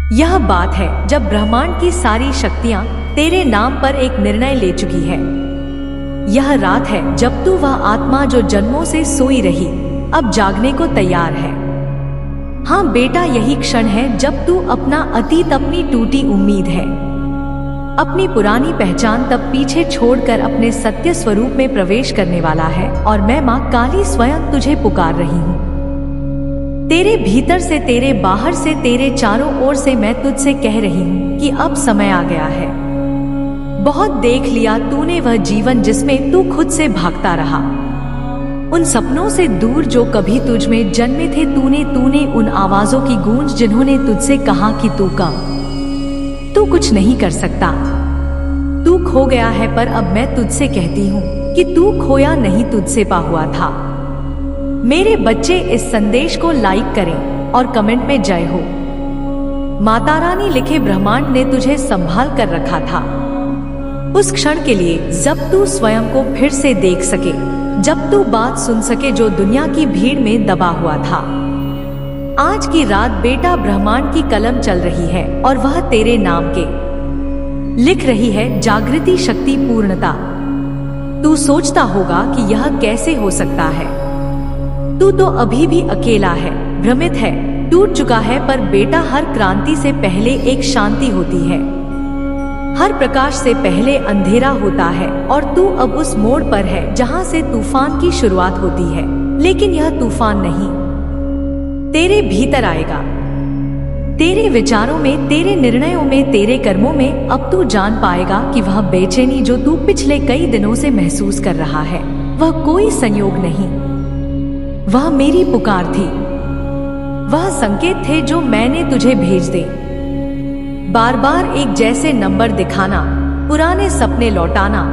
यह बात है जब ब्रह्मांड की सारी शक्तियां तेरे नाम पर एक निर्णय ले चुकी है। यह रात है जब तू वह आत्मा जो जन्मों से सोई रही अब जागने को तैयार है। हाँ बेटा, यही क्षण है जब तू अपना अतीत, अपनी टूटी उम्मीद है, अपनी पुरानी पहचान तब पीछे छोड़कर अपने सत्य स्वरूप में प्रवेश करने वाला है। और मैं माँ काली स्वयं तुझे पुकार रही हूँ। तेरे भीतर से, तेरे बाहर से, तेरे चारों ओर से मैं तुझसे कह रही हूँ कि अब समय आ गया है। बहुत देख लिया तूने वह जीवन जिसमें तू खुद से भागता रहा, उन सपनों से दूर जो कभी तुझ में जन्मे थे। तूने उन आवाजों की गूंज जिन्होंने तुझसे कहा कि तू कुछ नहीं कर सकता, तू खो गया है। पर अब मैं तुझसे कहती हूँ कि तू खोया नहीं, तुझसे पा हुआ था। मेरे बच्चे, इस संदेश को लाइक करें और कमेंट में जय हो माता रानी लिखे। ब्रह्मांड ने तुझे संभाल कर रखा था उस क्षण के लिए जब तू स्वयं को फिर से देख सके, जब तू बात सुन सके जो दुनिया की भीड़ में दबा हुआ था। आज की रात बेटा ब्रह्मांड की कलम चल रही है और वह तेरे नाम के लिख रही है जागृति, शक्ति, पूर्णता। तू सोचता होगा कि यह कैसे हो सकता है, तू तो अभी भी अकेला है, भ्रमित है, टूट चुका है। पर बेटा, हर क्रांति से पहले एक शांति होती है, हर प्रकाश से पहले अंधेरा होता है। और तू अब उस मोड़ पर है जहां से तूफान की शुरुआत होती है, लेकिन यह तूफान नहीं तेरे भीतर आएगा, तेरे विचारों में, तेरे निर्णयों में, तेरे कर्मों में। अब तू जान पाएगा कि वह बेचैनी जो तू पिछले कई दिनों से महसूस कर रहा है वह कोई संयोग नहीं, वह मेरी पुकार थी, वह संकेत थे जो मैंने तुझे भेज दे। बार बार एक जैसे नंबर दिखाना, पुराने सपने लौटाना,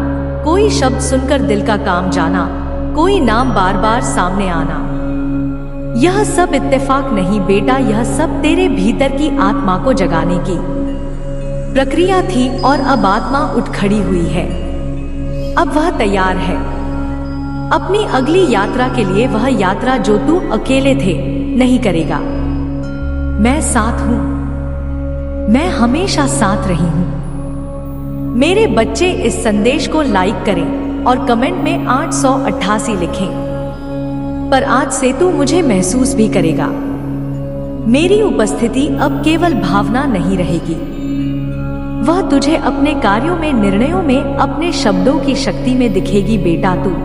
कोई शब्द सुनकर दिल का काम जाना, कोई नाम बार बार सामने आना। यह सब इत्तेफाक नहीं बेटा, यह सब तेरे भीतर की आत्मा को जगाने की प्रक्रिया थी। और अब आत्मा उठ खड़ी हुई है, अब वह तैयार है अपनी अगली यात्रा के लिए, वह यात्रा जो तू अकेले थे नहीं करेगा। मैं साथ हूं, मैं हमेशा साथ रही हूं। मेरे बच्चे, इस संदेश को लाइक करें और कमेंट में 888 लिखें। पर आज से तू मुझे महसूस भी करेगा। मेरी उपस्थिति अब केवल भावना नहीं रहेगी, वह तुझे अपने कार्यों में, निर्णयों में, अपने शब्दों की शक्ति में दिखेगी। बेटा, तू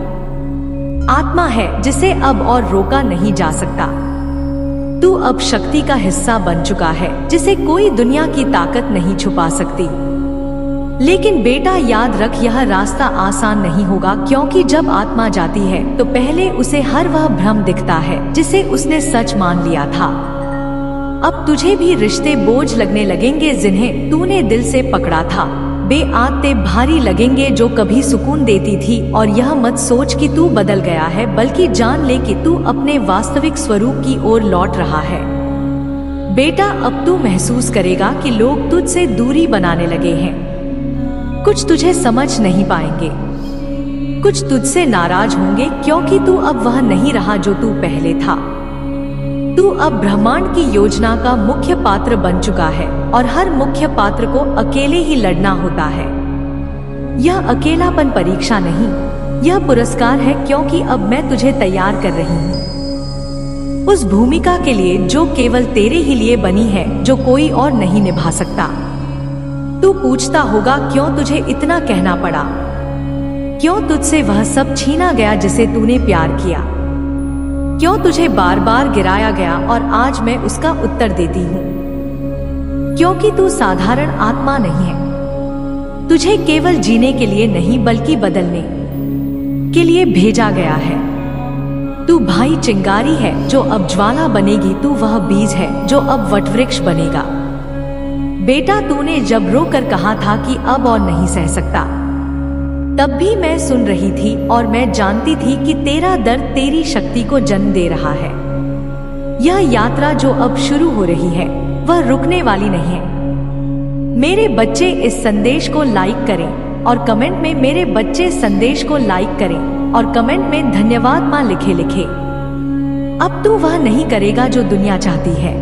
आत्मा है जिसे अब और रोका नहीं जा सकता। तू अब शक्ति का हिस्सा बन चुका है जिसे कोई दुनिया की ताकत नहीं छुपा सकती। लेकिन बेटा याद रख, यह रास्ता आसान नहीं होगा, क्योंकि जब आत्मा जाती है तो पहले उसे हर वह भ्रम दिखता है जिसे उसने सच मान लिया था। अब तुझे भी रिश्ते बोझ लगने लगेंगे जिन्हें तूने दिल से पकड़ा था, बेआते भारी लगेंगे जो कभी सुकून देती थी। और यह मत सोच कि तू बदल गया है, बल्कि जान ले कि तू अपने वास्तविक स्वरूप की ओर लौट रहा है। बेटा, अब तू महसूस करेगा कि लोग तुझसे दूरी बनाने लगे हैं, कुछ तुझे समझ नहीं पाएंगे, कुछ तुझसे नाराज होंगे, क्योंकि तू अब वह नहीं रहा जो तू पहले था। तू अब ब्रह्मांड की योजना का मुख्य पात्र बन चुका है और हर मुख्य पात्र को अकेले ही लड़ना होता है। यह अकेलापन परीक्षा नहीं, यह पुरस्कार है, क्योंकि अब मैं तुझे तैयार कर रही हूँ उस भूमिका के लिए जो केवल तेरे ही लिए बनी है, जो कोई और नहीं निभा सकता। तू पूछता होगा क्यों तुझे इतना कहना पड़ा, क्यों तुझसे वह सब छीना गया जिसे तूने प्यार किया, क्यों तुझे बार बार गिराया गया। और आज मैं उसका उत्तर देती हूँ, क्योंकि तू साधारण आत्मा नहीं है, तुझे केवल जीने के लिए नहीं बल्कि बदलने के लिए भेजा गया है। तू भाई चिंगारी है जो अब ज्वाला बनेगी, तू वह बीज है जो अब वटवृक्ष बनेगा। बेटा, तूने जब रोकर कहा था कि अब और नहीं सह सकता, तब भी मैं सुन रही थी और मैं जानती थी कि तेरा दर्द तेरी शक्ति को जन्म दे रहा है। यह यात्रा जो अब शुरू हो रही है वह रुकने वाली नहीं है। मेरे बच्चे, इस संदेश को लाइक करें और कमेंट में मेरे बच्चे संदेश को लाइक करें और कमेंट में धन्यवाद माँ लिखे। अब तू वह नहीं करेगा जो दुनिया चाहती है,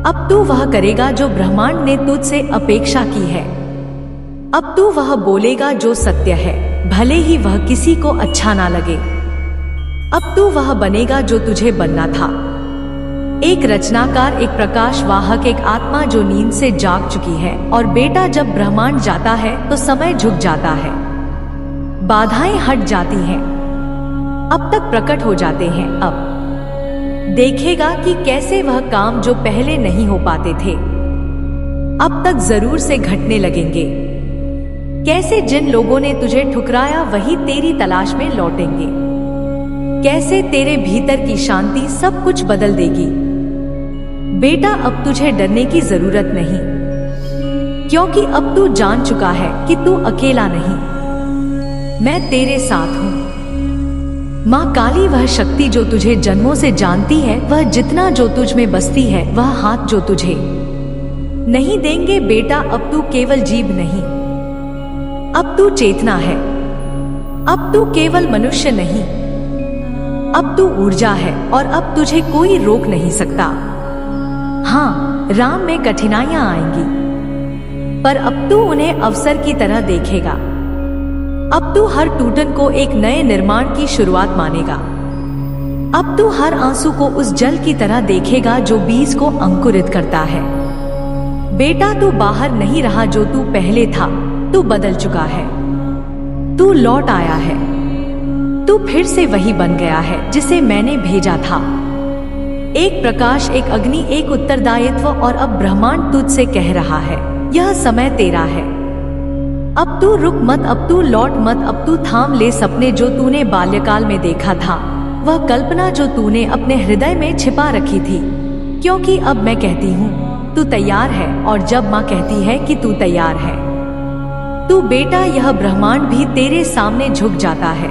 अब तू वह करेगा जो ब्रह्मांड ने तुझसे अपेक्षा की है। अब तू वह बोलेगा जो सत्य है, भले ही वह किसी को अच्छा ना लगे। अब तू वह बनेगा जो तुझे बनना था, एक रचनाकार, एक प्रकाश वाहक, एक आत्मा जो नींद से जाग चुकी है। और बेटा, जब ब्रह्मांड जाता है तो समय झुक जाता है, बाधाएं हट जाती हैं, अब तक प्रकट हो जाते हैं। अब देखेगा कि कैसे वह काम जो पहले नहीं हो पाते थे अब तक जरूर से घटने लगेंगे। कैसे जिन लोगों ने तुझे ठुकराया वही तेरी तलाश में लौटेंगे। कैसे तेरे भीतर की शांति सब कुछ बदल देगी। बेटा, अब तुझे डरने की जरूरत नहीं, क्योंकि अब तू जान चुका है कि तू अकेला नहीं, मैं तेरे साथ हूं। माँ काली वह शक्ति जो तुझे जन्मों से जानती है, वह जितना जो तुझ में बसती है, वह हाथ जो तुझे नहीं देंगे। बेटा, अब तू केवल जीव नहीं, अब तू चेतना है। अब तू केवल मनुष्य नहीं, अब तू ऊर्जा है, और अब तुझे कोई रोक नहीं सकता। हाँ, राम में कठिनाइयां आएंगी, पर अब तू उन्हें अवसर की तरह देखेगा। अब तू हर टूटन को एक नए निर्माण की शुरुआत मानेगा। अब तू हर आंसू को उस जल की तरह देखेगा जो बीज को अंकुरित करता है। बेटा, तू बाहर नहीं रहा जो तू पहले था, तू बदल चुका है, तू लौट आया है, तू फिर से वही बन गया है जिसे मैंने भेजा था। एक प्रकाश, एक अग्नि, एक उत्तरदायित्व, और अब ब्रह्मांड तुझसे कह रहा है, यह समय तेरा है। अब तू रुक मत, अब तू लौट मत, अब तू थाम ले सपने जो तूने बाल्यकाल में देखा था, वह कल्पना जो तूने अपने हृदय में छिपा रखी थी। क्योंकि अब मैं कहती हूँ तू तैयार है, और जब माँ कहती है कि तू तैयार है, तू बेटा, यह ब्रह्मांड भी तेरे सामने झुक जाता है।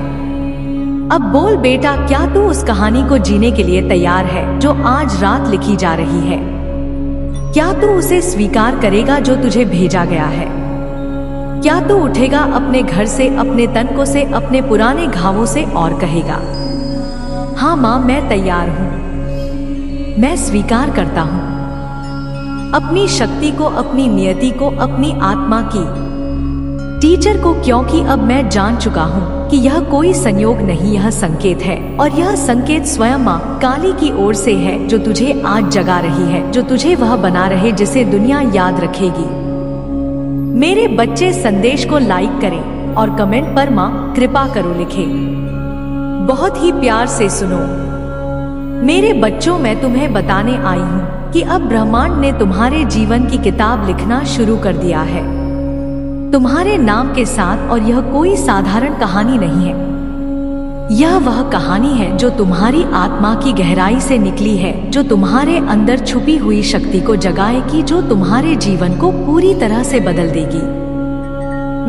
अब बोल बेटा, क्या तू उस कहानी को जीने के लिए तैयार है जो आज रात लिखी जा रही है? क्या तू उसे स्वीकार करेगा जो तुझे भेजा गया है? क्या तू उठेगा अपने घर से, अपने तन को से, अपने पुराने घावों से, और कहेगा, हाँ माँ, मैं तैयार हूँ, मैं स्वीकार करता हूँ अपनी शक्ति को, अपनी नियति को, अपनी आत्मा की टीचर को, क्योंकि अब मैं जान चुका हूँ कि यह कोई संयोग नहीं, यह संकेत है। और यह संकेत स्वयं माँ काली की ओर से है, जो तुझे आज जगा रही है, जो तुझे वह बना रहे जिसे दुनिया याद रखेगी। मेरे बच्चे, संदेश को लाइक करें और कमेंट पर माँ कृपा करो लिखें। बहुत ही प्यार से सुनो। मेरे बच्चों, मैं तुम्हें बताने आई हूँ कि अब ब्रह्मांड ने तुम्हारे जीवन की किताब लिखना शुरू कर दिया है, तुम्हारे नाम के साथ। और यह कोई साधारण कहानी नहीं है, यह वह कहानी है जो तुम्हारी आत्मा की गहराई से निकली है, जो तुम्हारे अंदर छुपी हुई शक्ति को जगाएगी, जो तुम्हारे जीवन को पूरी तरह से बदल देगी।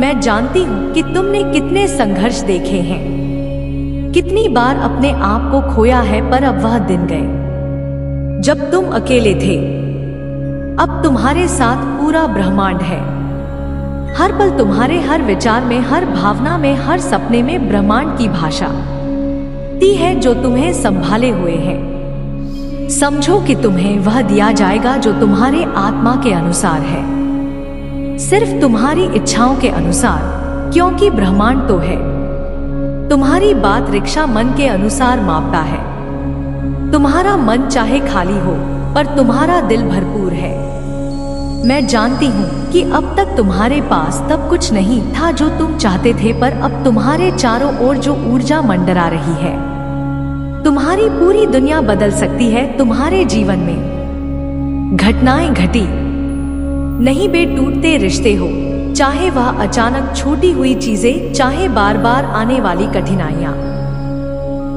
मैं जानती हूँ कि तुमने कितने संघर्ष देखे हैं, कितनी बार अपने आप को खोया है, पर अब वह दिन गए जब तुम अकेले थे। अब तुम्हारे साथ पूरा ब्रह्मांड है, हर पल तुम्हारे हर विचार में, हर भावना में, हर सपने में ब्रह्मांड की भाषा ती है जो तुम्हें संभाले हुए है। समझो कि तुम्हें वह दिया जाएगा जो तुम्हारे आत्मा के अनुसार है, सिर्फ तुम्हारी इच्छाओं के अनुसार, क्योंकि ब्रह्मांड तो है। तुम्हारी बात रिक्शा मन के अनुसार मापता है। तुम्हारा मन चाहे खाली हो, पर तुम्हारा दिल भरपूर है। मैं जानती हूँ कि अब तक तुम्हारे पास तब कुछ नहीं था जो तुम चाहते थे, पर अब तुम्हारे चारों ओर जो ऊर्जा मंडरा रही है, तुम्हारी पूरी दुनिया बदल सकती है। तुम्हारे जीवन में घटनाएं घटी नहीं, बे टूटते रिश्ते हो, चाहे वह अचानक छूटी हुई चीजें, चाहे बार बार आने वाली कठिनाइयां,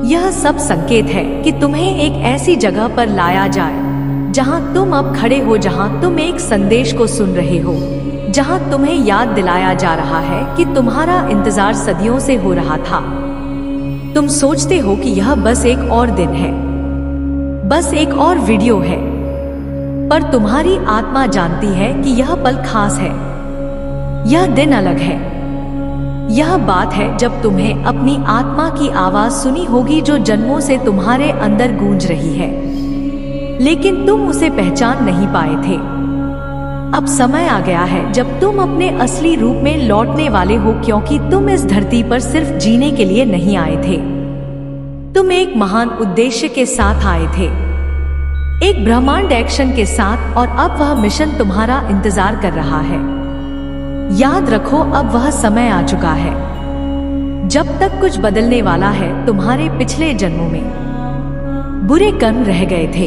यह सब संकेत है कि तुम्हें एक ऐसी जगह पर लाया जाए जहां तुम अब खड़े हो, जहां तुम एक संदेश को सुन रहे हो, जहां तुम्हें याद दिलाया जा रहा है कि तुम्हारा इंतजार सदियों से हो रहा था। तुम सोचते हो कि यह बस एक और दिन है, बस एक और वीडियो है, पर तुम्हारी आत्मा जानती है कि यह पल खास है, यह दिन अलग है। यह बात है जब तुम्हें अपनी आत्मा की आवाज सुनी होगी जो जन्मों से तुम्हारे अंदर गूंज रही है। लेकिन तुम उसे पहचान नहीं पाए थे। अब समय आ गया है जब तुम अपने असली रूप में लौटने वाले हो, क्योंकि तुम इस धरती पर सिर्फ जीने के लिए नहीं आए थे। तुम एक महान उद्देश्य के साथ आए थे, एक ब्रह्मांड एक्शन के साथ, और अब वह मिशन तुम्हारा इंतजार कर रहा है। याद रखो, अब वह समय आ चुका है। जब तक कुछ बदलने वाला है, तुम्हारे पिछले जन्मों में बुरे कर्म रह गए थे,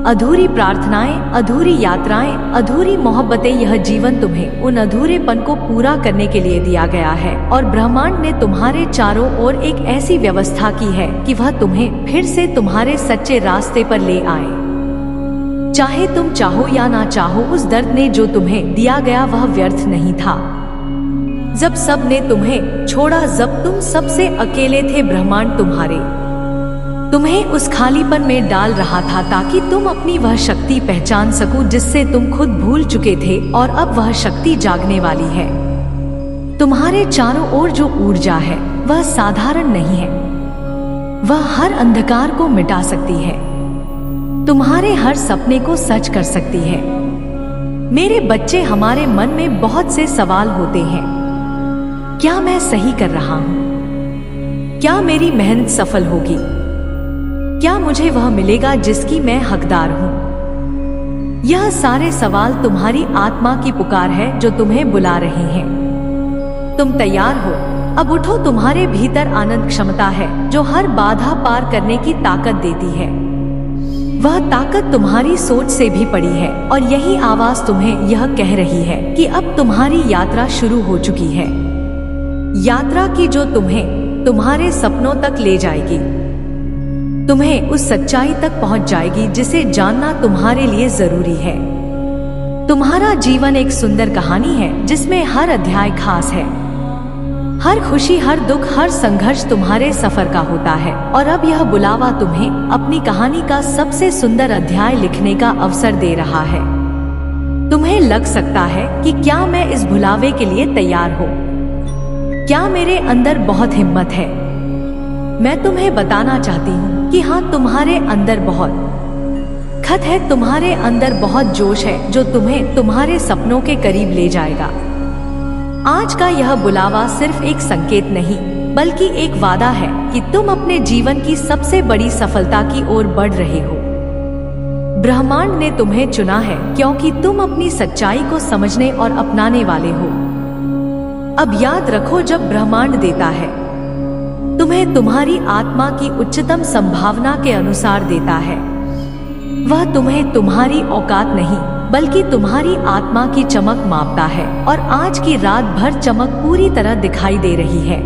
अधूरी प्रार्थनाएं, अधूरी यात्राएं, अधूरी मोहब्बतें। यह जीवन तुम्हें उन अधूरेपन को पूरा करने के लिए दिया गया है, और ब्रह्मांड ने तुम्हारे चारों ओर एक ऐसी व्यवस्था की है कि वह तुम्हें फिर से तुम्हारे सच्चे रास्ते पर ले आए। चाहे तुम चाहो या ना चाहो, उस दर्द ने जो तुम्हें दिया गया वह व्यर्थ नहीं था। जब सब ने तुम्हें छोड़ा, जब तुम सबसे अकेले थे, ब्रह्मांड तुम्हें उस खालीपन में डाल रहा था, ताकि तुम अपनी वह शक्ति पहचान सको जिससे तुम खुद भूल चुके थे, और अब वह शक्ति जागने वाली है। तुम्हारे चारों ओर जो ऊर्जा है वह साधारण नहीं है, वह हर अंधकार को मिटा सकती है, तुम्हारे हर सपने को सच कर सकती है। मेरे बच्चे, हमारे मन में बहुत से सवाल होते हैं। क्या मैं सही कर रहा हूँ? क्या मेरी मेहनत सफल होगी? क्या मुझे वह मिलेगा जिसकी मैं हकदार हूँ? यह सारे सवाल तुम्हारी आत्मा की पुकार है जो तुम्हें बुला रहे हैं। तुम तैयार हो? अब उठो। तुम्हारे भीतर आनंद क्षमता है जो हर बाधा पार करने की ताकत देती है। वह ताकत तुम्हारी सोच से भी बड़ी है, और यही आवाज तुम्हें यह कह रही है कि अब तुम्हारी यात्रा शुरू हो चुकी है। यात्रा की जो तुम्हें तुम्हारे सपनों तक ले जाएगी, तुम्हें उस सच्चाई तक पहुंच जाएगी जिसे जानना तुम्हारे लिए जरूरी है। तुम्हारा जीवन एक सुंदर कहानी है जिसमें हर अध्याय खास है। हर खुशी, हर दुख, हर संघर्ष तुम्हारे सफर का होता है, और अब यह बुलावा तुम्हें अपनी कहानी का सबसे सुंदर अध्याय लिखने का अवसर दे रहा है। तुम्हें लग सकता है कि क्या मैं इस बुलावे के लिए तैयार हूँ? क्या मेरे अंदर बहुत हिम्मत है? मैं तुम्हें बताना चाहती हूँ कि हाँ, तुम्हारे अंदर बहुत खत है, तुम्हारे अंदर बहुत जोश है जो तुम्हें तुम्हारे सपनों के करीब ले जाएगा। आज का यह बुलावा सिर्फ एक संकेत नहीं, बल्कि एक वादा है कि तुम अपने जीवन की सबसे बड़ी सफलता की ओर बढ़ रहे हो। ब्रह्मांड ने तुम्हें चुना है क्योंकि तुम अपनी सच्चाई को समझने और अपनाने वाले हो। अब याद रखो, जब ब्रह्मांड देता है तुम्हें तुम्हारी आत्मा की उच्चतम संभावना के अनुसार देता है। वह तुम्हें तुम्हारी औकात नहीं बल्कि तुम्हारी आत्मा की चमक मापता है, और आज की रात भर चमक पूरी तरह दिखाई दे रही है।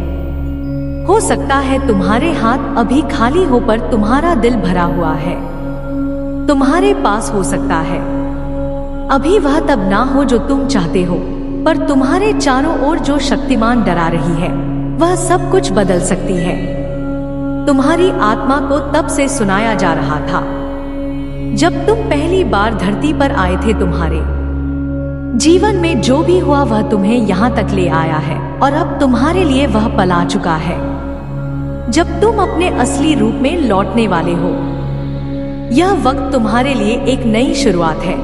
हो सकता है तुम्हारे हाथ अभी खाली हो पर तुम्हारा दिल भरा हुआ है। तुम्हारे पास हो सकता है अभी वह तब ना हो जो तुम चाहते हो, पर तुम्हारे चारों ओर जो शक्तिमान डरा रही है वह सब कुछ बदल सकती है। तुम्हारी आत्मा को तब से सुनाया जा रहा था जब तुम पहली बार धरती पर आए थे। तुम्हारे जीवन में जो भी हुआ वह तुम्हें यहाँ तक ले आया है, और अब तुम्हारे लिए वह पल आ चुका है जब तुम अपने असली रूप में लौटने वाले हो। यह वक्त तुम्हारे लिए एक नई शुरुआत है।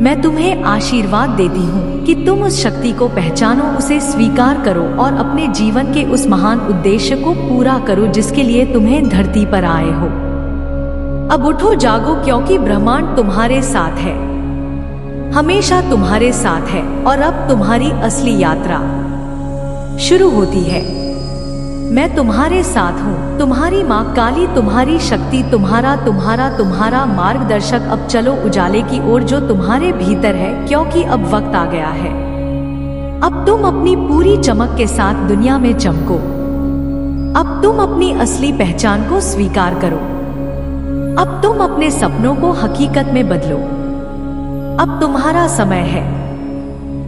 मैं तुम्हें आशीर्वाद देती हूँ कि तुम उस शक्ति को पहचानो, उसे स्वीकार करो और अपने जीवन के उस महान उद्देश्य को पूरा करो जिसके लिए तुम्हें धरती पर आए हो। अब उठो, जागो, क्योंकि ब्रह्मांड तुम्हारे साथ है, हमेशा तुम्हारे साथ है, और अब तुम्हारी असली यात्रा शुरू होती है। मैं तुम्हारे साथ हूँ, तुम्हारी माँ काली, तुम्हारी शक्ति, तुम्हारा मार्गदर्शक। अब चलो उजाले की ओर जो तुम्हारे भीतर है, क्योंकि अब वक्त आ गया है। अब तुम अपनी पूरी चमक के साथ दुनिया में चमको। अब तुम अपनी असली पहचान को स्वीकार करो। अब तुम अपने सपनों को हकीकत में बदलो। अब तुम्हारा समय है।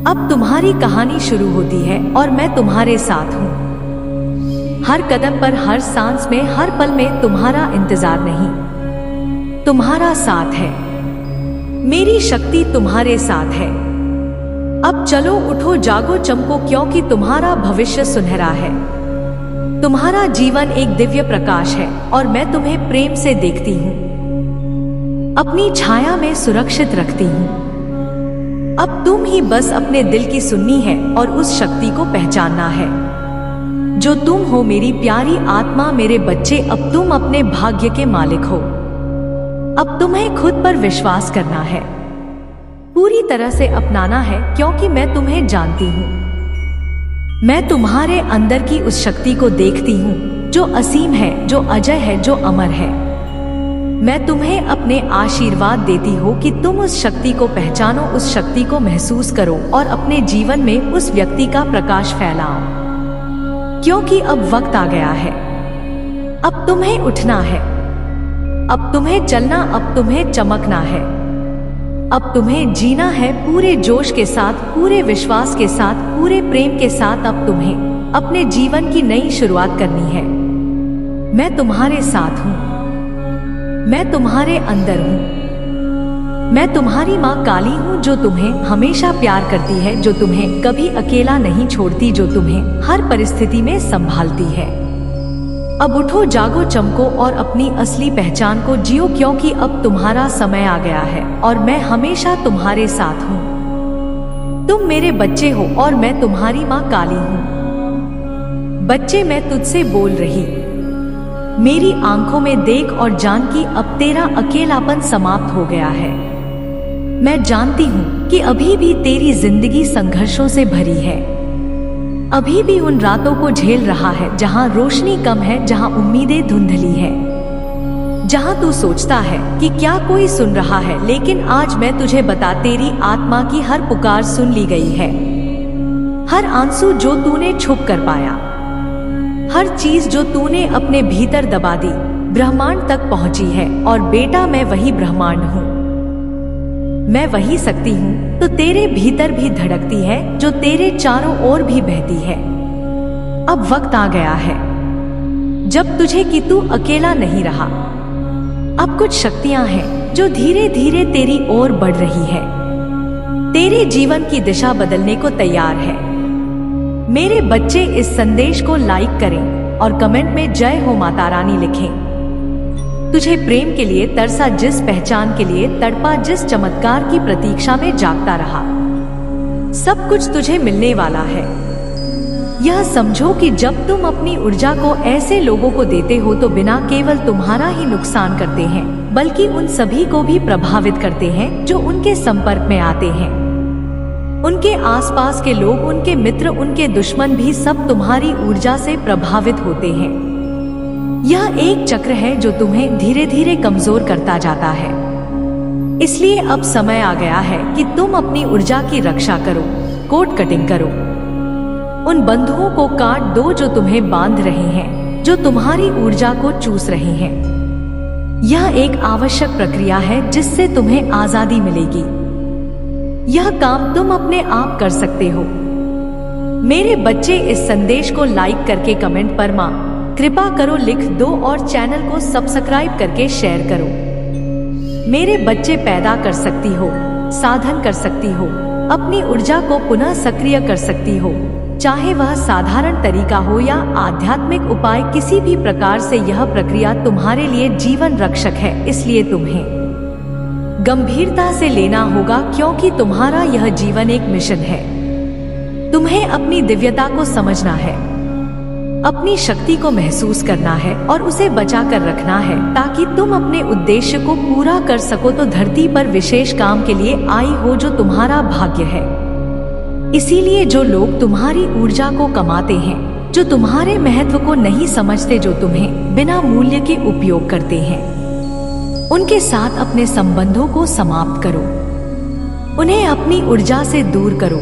अब तुम्हारी कहानी शुरू होती है, और मैं तुम्हारे साथ हूँ। हर कदम पर, हर सांस में, हर पल में तुम्हारा इंतजार नहीं, तुम्हारा साथ है। मेरी शक्ति तुम्हारे साथ है। अब चलो, उठो, जागो, चमको, क्योंकि तुम्हारा भविष्य सुनहरा है। तुम्हारा जीवन एक दिव्य प्रकाश है, और मैं तुम्हें प्रेम से देखती हूँ। अपनी छाया में सुरक्षित रखती हूँ। अब तुम ही बस अपने दिल की सुननी है और उस शक्ति को पहचानना है जो तुम हो। मेरी प्यारी आत्मा, मेरे बच्चे, अब तुम अपने भाग्य के मालिक हो। अब तुम्हें खुद पर विश्वास करना है, पूरी तरह से अपनाना है, क्योंकि मैं तुम्हें जानती हूँ। मैं तुम्हारे अंदर की उस शक्ति को देखती हूँ जो असीम है, जो अजय है, जो अमर है। मैं तुम्हें अपने आशीर्वाद देती हूँ कि तुम उस शक्ति को पहचानो, उस शक्ति को महसूस करो और अपने जीवन में उस व्यक्ति का प्रकाश फैलाओ, क्योंकि अब वक्त आ गया है। अब तुम्हें उठना है, अब तुम्हें चलना, अब तुम्हें चमकना है, अब तुम्हें जीना है पूरे जोश के साथ, पूरे विश्वास के साथ, पूरे प्रेम के साथ। अब तुम्हें अपने जीवन की नई शुरुआत करनी है। मैं तुम्हारे साथ हूँ, मैं तुम्हारे अंदर हूँ। मैं तुम्हारी माँ काली हूँ जो तुम्हें हमेशा प्यार करती है, जो तुम्हें कभी अकेला नहीं छोड़ती, जो तुम्हें हर परिस्थिति में संभालती है। अब उठो, जागो, चमको और अपनी असली पहचान को जियो, क्योंकि अब तुम्हारा समय आ गया है और मैं हमेशा तुम्हारे साथ हूँ। तुम मेरे बच्चे हो और मैं तुम्हारी माँ काली हूँ। बच्चे, मैं तुझसे बोल रही, मेरी आंखों में देख और जान कि अब तेरा अकेलापन समाप्त हो गया है। मैं जानती हूँ कि अभी भी तेरी जिंदगी संघर्षों से भरी है, अभी भी उन रातों को झेल रहा है जहां रोशनी कम है, जहां उम्मीदें धुंधली है, जहां तू सोचता है कि क्या कोई सुन रहा है। लेकिन आज मैं तुझे बता, तेरी आत्मा की हर पुकार सुन ली गई है। हर आंसू जो तूने छुप कर पाया, हर चीज जो तूने अपने भीतर दबा दी, ब्रह्मांड तक पहुंची है। और बेटा, मैं वही ब्रह्मांड हूँ, मैं वही शक्ति हूँ तो तेरे भीतर भी धड़कती है, जो तेरे चारों ओर भी बहती है। अब वक्त आ गया है जब तुझे कि तू अकेला नहीं रहा। अब कुछ शक्तियां हैं जो धीरे धीरे तेरी ओर बढ़ रही है, तेरे जीवन की दिशा बदलने को तैयार है। मेरे बच्चे, इस संदेश को लाइक करें और कमेंट में जय हो माता रानी लिखें। तुझे प्रेम के लिए तरसा, जिस पहचान के लिए तड़पा, जिस चमत्कार की प्रतीक्षा में जागता रहा, सब कुछ तुझे मिलने वाला है। यह समझो कि जब तुम अपनी ऊर्जा को ऐसे लोगों को देते हो तो बिना केवल तुम्हारा ही नुकसान करते हैं, बल्कि उन सभी को भी प्रभावित करते हैं जो उनके संपर्क में आते हैं। उनके आसपास के लोग, उनके मित्र, उनके दुश्मन भी सब तुम्हारी ऊर्जा से प्रभावित होते हैं। यह एक चक्र है जो तुम्हें धीरे धीरे कमजोर करता जाता है। इसलिए अब समय आ गया है कि तुम अपनी ऊर्जा की रक्षा करो, कोड कटिंग करो। उन बंधुओं को काट दो जो तुम्हें बांध रहे हैं, जो तुम्हारी ऊर्जा को चूस रहे हैं। यह एक आवश्यक प्रक्रिया है जिससे तुम्हें आजादी मिलेगी। यह काम तुम अपने आप कर सकते हो। मेरे बच्चे, इस संदेश को लाइक करके कमेंट पर मां कृपा करो लिख दो और चैनल को सब्सक्राइब करके शेयर करो। मेरे बच्चे, पैदा कर सकती हो, साधन कर सकती हो, अपनी ऊर्जा को पुनः सक्रिय कर सकती हो, चाहे वह साधारण तरीका हो या आध्यात्मिक उपाय। किसी भी प्रकार से यह प्रक्रिया तुम्हारे लिए जीवन रक्षक है। इसलिए तुम्हें गंभीरता से लेना होगा, क्योंकि तुम्हारा यह जीवन एक मिशन है। तुम्हें अपनी दिव्यता को समझना है, अपनी शक्ति को महसूस करना है और उसे बचा कर रखना है, ताकि तुम अपने उद्देश्य को पूरा कर सको। तो धरती पर विशेष काम के लिए आई हो जो तुम्हारा भाग्य है। इसीलिए जो लोग तुम्हारी ऊर्जा को कमाते हैं, जो तुम्हारे महत्व को नहीं समझते, जो तुम्हें बिना मूल्य के उपयोग करते हैं, उनके साथ अपने संबंधों को समाप्त करो। उन्हें अपनी ऊर्जा से दूर करो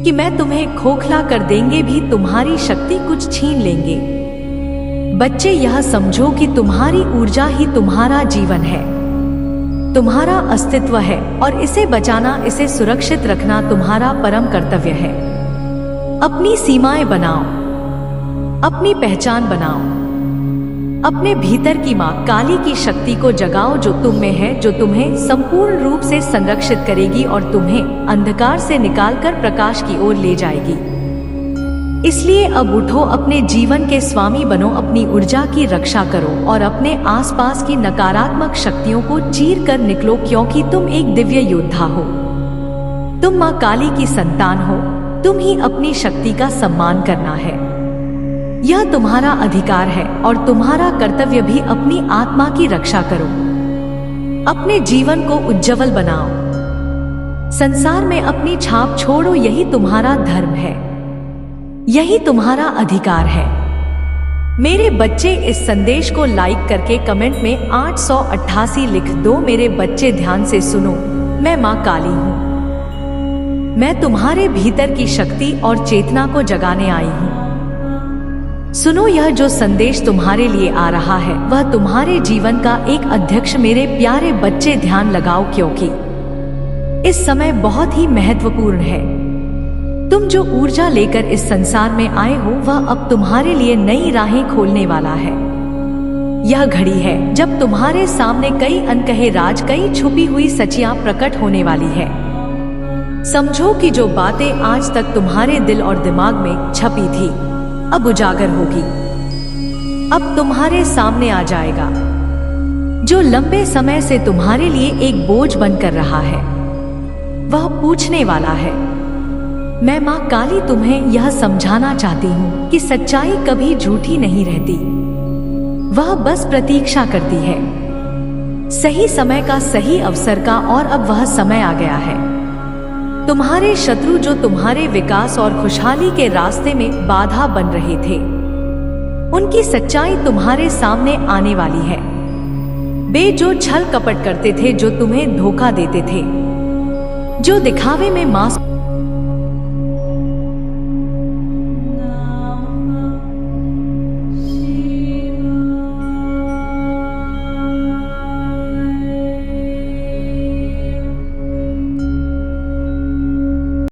कि मैं तुम्हें खोखला कर देंगे भी तुम्हारी शक्ति कुछ छीन लेंगे। बच्चे, यह समझो कि तुम्हारी ऊर्जा ही तुम्हारा जीवन है, तुम्हारा अस्तित्व है और इसे बचाना, इसे सुरक्षित रखना तुम्हारा परम कर्तव्य है। अपनी सीमाएं बनाओ, अपनी पहचान बनाओ, अपने भीतर की मां काली की शक्ति को जगाओ जो तुम में है, जो तुम्हें संपूर्ण रूप से संरक्षित करेगी और तुम्हें अंधकार से निकालकर प्रकाश की ओर ले जाएगी। इसलिए अब उठो, अपने जीवन के स्वामी बनो, अपनी ऊर्जा की रक्षा करो और अपने आसपास की नकारात्मक शक्तियों को चीर कर निकलो, क्योंकि तुम एक दिव्य योद्धा हो। तुम मां काली की संतान हो। तुम ही अपनी शक्ति का सम्मान करना है। यह तुम्हारा अधिकार है और तुम्हारा कर्तव्य भी। अपनी आत्मा की रक्षा करो, अपने जीवन को उज्जवल बनाओ, संसार में अपनी छाप छोड़ो। यही तुम्हारा धर्म है, यही तुम्हारा अधिकार है। मेरे बच्चे, इस संदेश को लाइक करके कमेंट में 888 लिख दो। मेरे बच्चे ध्यान से सुनो, मैं मां काली हूं। मैं तुम्हारे भीतर की शक्ति और चेतना को जगाने आई हूं। सुनो, यह जो संदेश तुम्हारे लिए आ रहा है वह तुम्हारे जीवन का एक अध्यक्ष। मेरे प्यारे बच्चे ध्यान लगाओ, क्योंकि इस समय बहुत ही महत्वपूर्ण है। तुम जो ऊर्जा लेकर इस संसार में आए हो वह अब तुम्हारे लिए नई राहें खोलने वाला है। यह घड़ी है जब तुम्हारे सामने कई अनकहे राज, कई छुपी हुई सच्चियां प्रकट होने वाली है। समझो कि जो बातें आज तक तुम्हारे दिल और दिमाग में छपी थी अब उजागर होगी, अब तुम्हारे सामने आ जाएगा। जो लंबे समय से तुम्हारे लिए एक बोझ बनकर रहा है वह पूछने वाला है। मैं मां काली तुम्हें यह समझाना चाहती हूँ कि सच्चाई कभी झूठी नहीं रहती, वह बस प्रतीक्षा करती है सही समय का, सही अवसर का। और अब वह समय आ गया है। तुम्हारे शत्रु जो तुम्हारे विकास और खुशहाली के रास्ते में बाधा बन रहे थे, उनकी सच्चाई तुम्हारे सामने आने वाली है। वे जो छल कपट करते थे, जो तुम्हें धोखा देते थे, जो दिखावे में मास्क